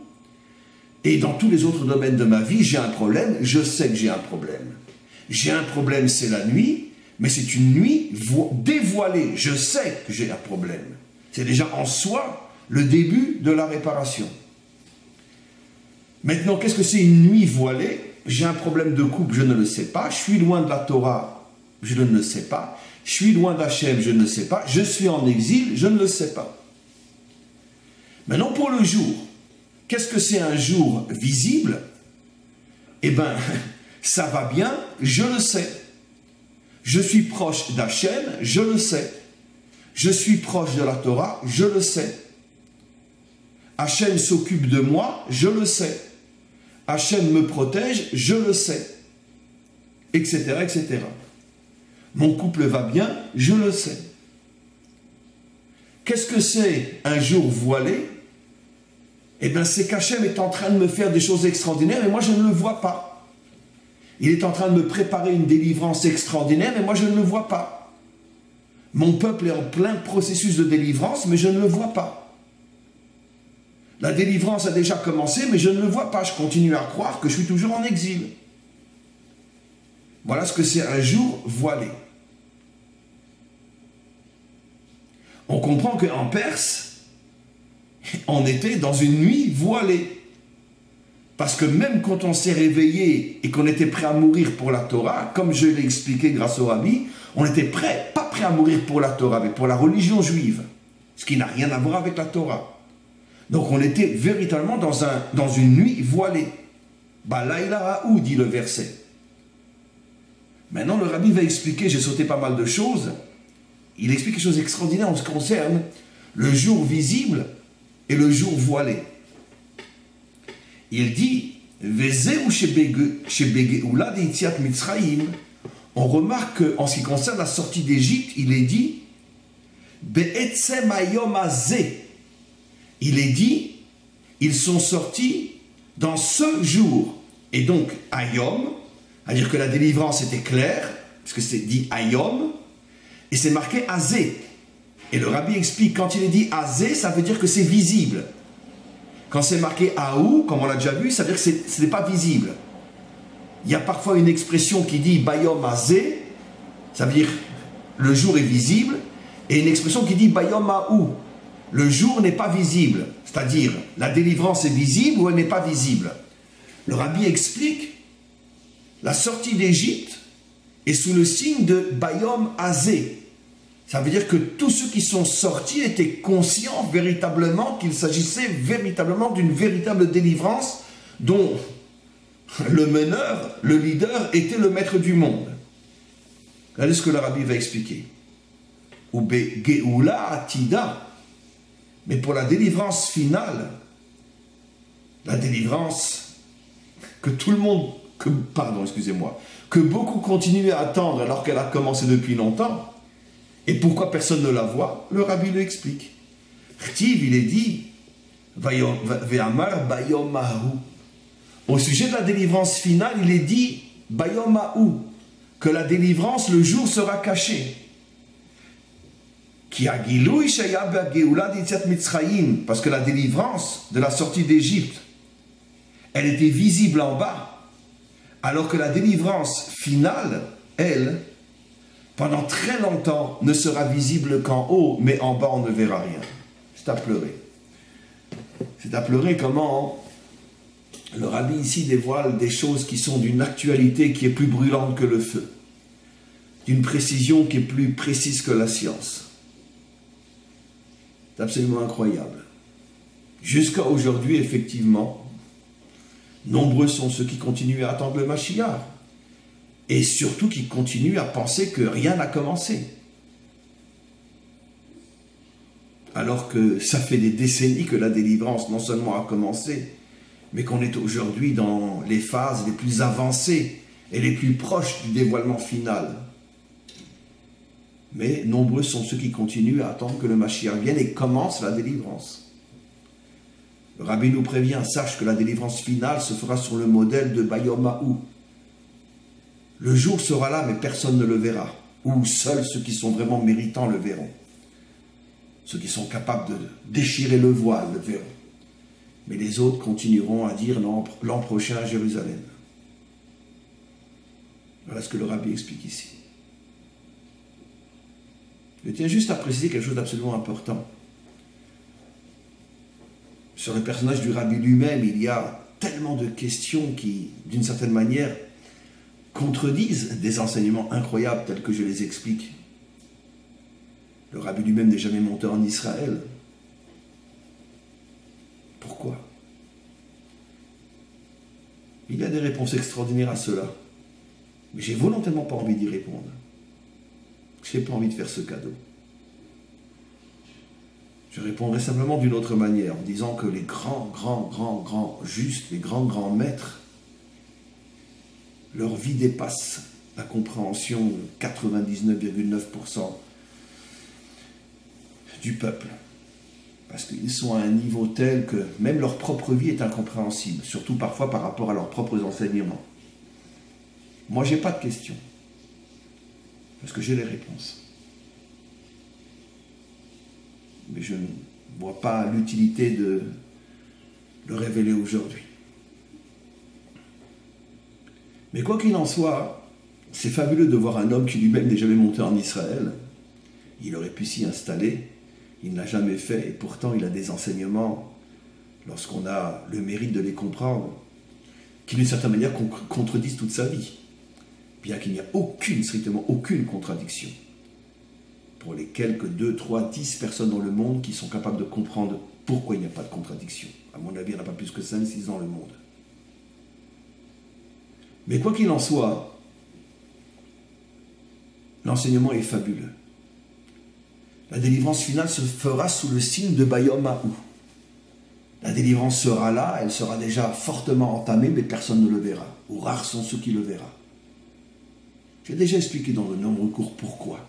Et dans tous les autres domaines de ma vie, j'ai un problème, je sais que j'ai un problème. J'ai un problème, c'est la nuit, mais c'est une nuit dévoilée. Je sais que j'ai un problème. C'est déjà en soi le début de la réparation. Maintenant, qu'est-ce que c'est une nuit voilée? J'ai un problème de couple, je ne le sais pas. Je suis loin de la Torah, je ne le sais pas. Je suis loin d'Hachem, je ne le sais pas. Je suis en exil, je ne le sais pas. Maintenant, pour le jour, qu'est-ce que c'est un jour visible? Eh bien, ça va bien, je le sais. Je suis proche d'Hachem, je le sais. Je suis proche de la Torah, je le sais. Hachem s'occupe de moi, je le sais. Hachem me protège, je le sais. Etc., etc. Mon couple va bien, je le sais. Qu'est-ce que c'est un jour voilé? Eh bien, c'est qu'Hachem est en train de me faire des choses extraordinaires et moi je ne le vois pas. Il est en train de me préparer une délivrance extraordinaire et moi je ne le vois pas. Mon peuple est en plein processus de délivrance, mais je ne le vois pas. La délivrance a déjà commencé, mais je ne le vois pas. Je continue à croire que je suis toujours en exil. Voilà ce que c'est un jour voilé. On comprend qu'en Perse, on était dans une nuit voilée. Parce que même quand on s'est réveillé et qu'on était prêt à mourir pour la Torah, comme je l'ai expliqué grâce au Rabbi, on était prêt, pas prêt à mourir pour la Torah, mais pour la religion juive. Ce qui n'a rien à voir avec la Torah. Donc on était véritablement dans une nuit voilée. Balaïla Raou, dit le verset. Maintenant, le Rabbi va expliquer, j'ai sauté pas mal de choses. Il explique quelque chose d'extraordinaire en ce qui concerne le jour visible et le jour voilé. Il dit, on remarque qu'en ce qui concerne la sortie d'Égypte, il est dit, il est dit, ils sont sortis dans ce jour. Et donc, Ayom, c'est-à-dire que la délivrance était claire, parce que c'est dit Ayom, et c'est marqué Azé. Et le Rabbi explique, quand il est dit Azé, ça veut dire que c'est visible. Quand c'est marqué Aou, comme on l'a déjà vu, ça veut dire que ce n'est pas visible. Il y a parfois une expression qui dit Bayom Azé, ça veut dire le jour est visible, et une expression qui dit Bayom Aou, le jour n'est pas visible. C'est-à-dire, la délivrance est visible ou elle n'est pas visible. Le Rabbi explique, la sortie d'Égypte est sous le signe de Bayom Azé. Ça veut dire que tous ceux qui sont sortis étaient conscients véritablement qu'il s'agissait véritablement d'une véritable délivrance dont le meneur, le leader, était le maître du monde. Regardez ce que le Rabbi va expliquer. Ube Geoula Atida. Mais pour la délivrance finale, la délivrance que tout le monde, que beaucoup continuent à attendre alors qu'elle a commencé depuis longtemps, et pourquoi personne ne la voit, le Rabbi le explique. Khtiv, il est dit, Ve'amar Bayom Mahu. Au sujet de la délivrance finale, il est dit, Bayom Mahu, que la délivrance, le jour sera caché. Parce que la délivrance de la sortie d'Égypte, elle était visible en bas, alors que la délivrance finale, elle, pendant très longtemps, ne sera visible qu'en haut, mais en bas, on ne verra rien. C'est à pleurer. C'est à pleurer comment le Rabbi ici dévoile des choses qui sont d'une actualité qui est plus brûlante que le feu, d'une précision qui est plus précise que la science. C'est absolument incroyable. Jusqu'à aujourd'hui, effectivement, nombreux sont ceux qui continuent à attendre le Mashiach. Et surtout qui continuent à penser que rien n'a commencé. Alors que ça fait des décennies que la délivrance non seulement a commencé, mais qu'on est aujourd'hui dans les phases les plus avancées et les plus proches du dévoilement final. Mais nombreux sont ceux qui continuent à attendre que le Mashiach vienne et commence la délivrance. Le Rabbi nous prévient, sache que la délivrance finale se fera sur le modèle de Bayom Mahu. Le jour sera là, mais personne ne le verra. Ou seuls ceux qui sont vraiment méritants le verront. Ceux qui sont capables de déchirer le voile le verront. Mais les autres continueront à dire l'an prochain à Jérusalem. Voilà ce que le Rabbi explique ici. Je tiens juste à préciser quelque chose d'absolument important. Sur le personnage du Rabbi lui-même, il y a tellement de questions qui, d'une certaine manière, contredisent des enseignements incroyables tels que je les explique. Le Rabbi lui-même n'est jamais monté en Israël. Pourquoi? Il y a des réponses extraordinaires à cela. Mais j'ai volontairement pas envie d'y répondre. Je n'ai pas envie de faire ce cadeau. Je répondrai simplement d'une autre manière, en disant que les grands justes, les grands maîtres, leur vie dépasse la compréhension de 99,9% du peuple. Parce qu'ils sont à un niveau tel que même leur propre vie est incompréhensible, surtout parfois par rapport à leurs propres enseignements. Moi, je n'ai pas de questions, parce que j'ai les réponses. mais je ne vois pas l'utilité de le révéler aujourd'hui. Mais quoi qu'il en soit, c'est fabuleux de voir un homme qui lui-même n'est jamais monté en Israël. Il aurait pu s'y installer, il ne l'a jamais fait, et pourtant il a des enseignements, lorsqu'on a le mérite de les comprendre, qui d'une certaine manière contredisent toute sa vie, bien qu'il n'y a strictement aucune contradiction. Pour les quelques 2, 3, 10 personnes dans le monde qui sont capables de comprendre pourquoi il n'y a pas de contradiction. À mon avis, il n'y en a pas plus que 5, 6 dans le monde. Mais quoi qu'il en soit, l'enseignement est fabuleux. La délivrance finale se fera sous le signe de Bayom Ha'ou. La délivrance sera là, elle sera déjà fortement entamée, mais personne ne le verra. Ou rares sont ceux qui le verront. J'ai déjà expliqué dans de nombreux cours pourquoi.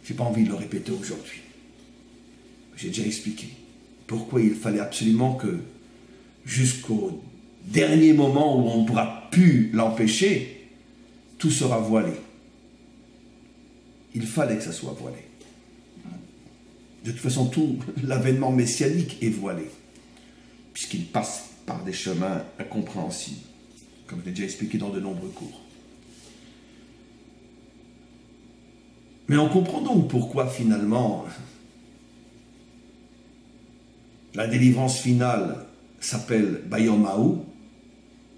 Je n'ai pas envie de le répéter aujourd'hui. J'ai déjà expliqué pourquoi il fallait absolument que, jusqu'au dernier moment où on ne pourra plus l'empêcher, tout sera voilé. Il fallait que ça soit voilé. De toute façon, tout l'avènement messianique est voilé, puisqu'il passe par des chemins incompréhensibles, comme je l'ai déjà expliqué dans de nombreux cours. Mais on comprend donc pourquoi finalement la délivrance finale s'appelle Bayom Ha'ou.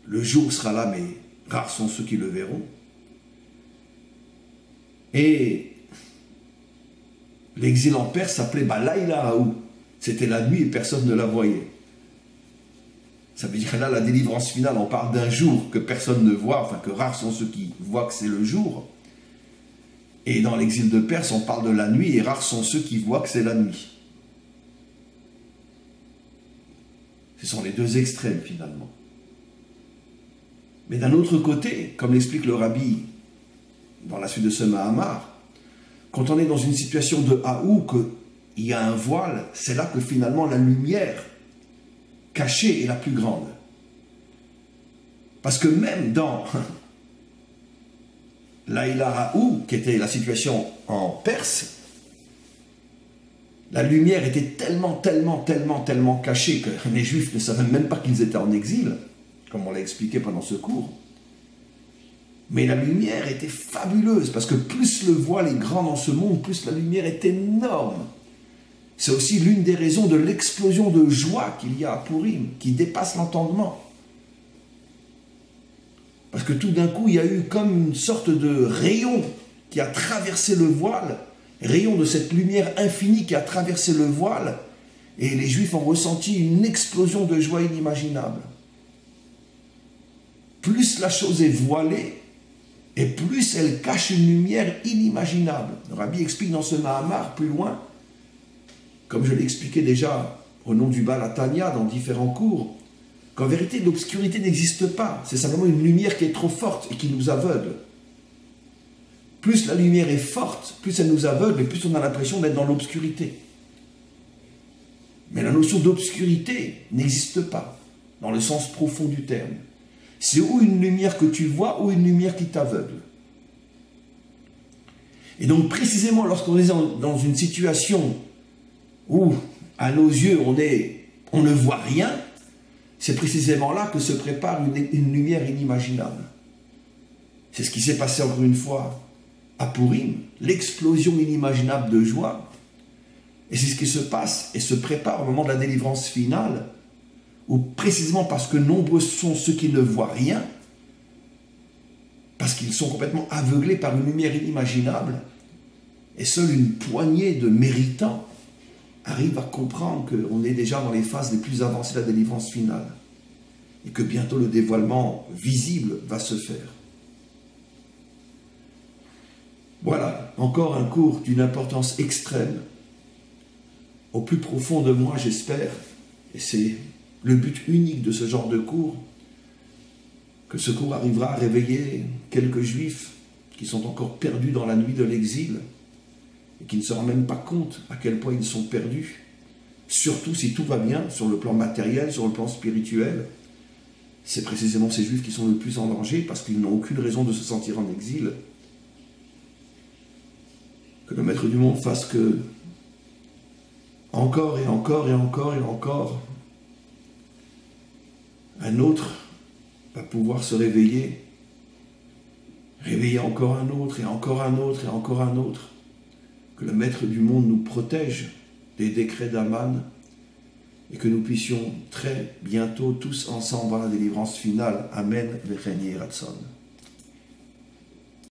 Le jour sera là, mais rares sont ceux qui le verront. Et l'exil en Perse s'appelait Balayla Ha'ou. C'était la nuit et personne ne la voyait. Ça veut dire que là, la délivrance finale, on parle d'un jour que personne ne voit, enfin que rares sont ceux qui voient que c'est le jour. Et dans l'exil de Perse, on parle de la nuit et rares sont ceux qui voient que c'est la nuit. Ce sont les deux extrêmes finalement. Mais d'un autre côté, comme l'explique le Rabbi dans la suite de ce Mahamar, quand on est dans une situation de Ha'ou, qu'il y a un voile, c'est là que finalement la lumière cachée est la plus grande. Parce que même dans Laïla Ha'ou, qui était la situation en Perse, la lumière était tellement cachée que les Juifs ne savaient même pas qu'ils étaient en exil, comme on l'a expliqué pendant ce cours. Mais la lumière était fabuleuse, parce que plus le voile est grand dans ce monde, plus la lumière est énorme. C'est aussi l'une des raisons de l'explosion de joie qu'il y a à Purim, qui dépasse l'entendement. Parce que tout d'un coup, il y a eu comme une sorte de rayon qui a traversé le voile, rayon de cette lumière infinie qui a traversé le voile, et les Juifs ont ressenti une explosion de joie inimaginable. Plus la chose est voilée, et plus elle cache une lumière inimaginable. Le Rabbi explique dans ce Mahamar, plus loin, comme je l'ai expliqué déjà au nom du Baal HaTanya dans différents cours, qu'en vérité l'obscurité n'existe pas, c'est simplement une lumière qui est trop forte et qui nous aveugle. Plus la lumière est forte, plus elle nous aveugle et plus on a l'impression d'être dans l'obscurité. Mais la notion d'obscurité n'existe pas, dans le sens profond du terme. C'est ou une lumière que tu vois ou une lumière qui t'aveugle. Et donc précisément lorsqu'on est dans une situation où à nos yeux on ne voit rien, c'est précisément là que se prépare une lumière inimaginable. C'est ce qui s'est passé encore une fois à Purim, l'explosion inimaginable de joie. Et c'est ce qui se passe et se prépare au moment de la délivrance finale, où précisément parce que nombreux sont ceux qui ne voient rien, parce qu'ils sont complètement aveuglés par une lumière inimaginable, et seule une poignée de méritants arrive à comprendre qu'on est déjà dans les phases les plus avancées de la délivrance finale, et que bientôt le dévoilement visible va se faire. Voilà, encore un cours d'une importance extrême, au plus profond de moi j'espère, et c'est le but unique de ce genre de cours, que ce cours arrivera à réveiller quelques juifs qui sont encore perdus dans la nuit de l'exil et qui ne se rendent même pas compte à quel point ils sont perdus, surtout si tout va bien sur le plan matériel, sur le plan spirituel. C'est précisément ces juifs qui sont le plus en danger parce qu'ils n'ont aucune raison de se sentir en exil. Que le maître du monde fasse que encore et encore et encore et encore, un autre va pouvoir se réveiller, réveiller encore un autre et encore un autre et encore un autre. Que le Maître du monde nous protège des décrets d'Aman et que nous puissions très bientôt tous ensemble voir la délivrance finale. Amen. Vecheni Ratson.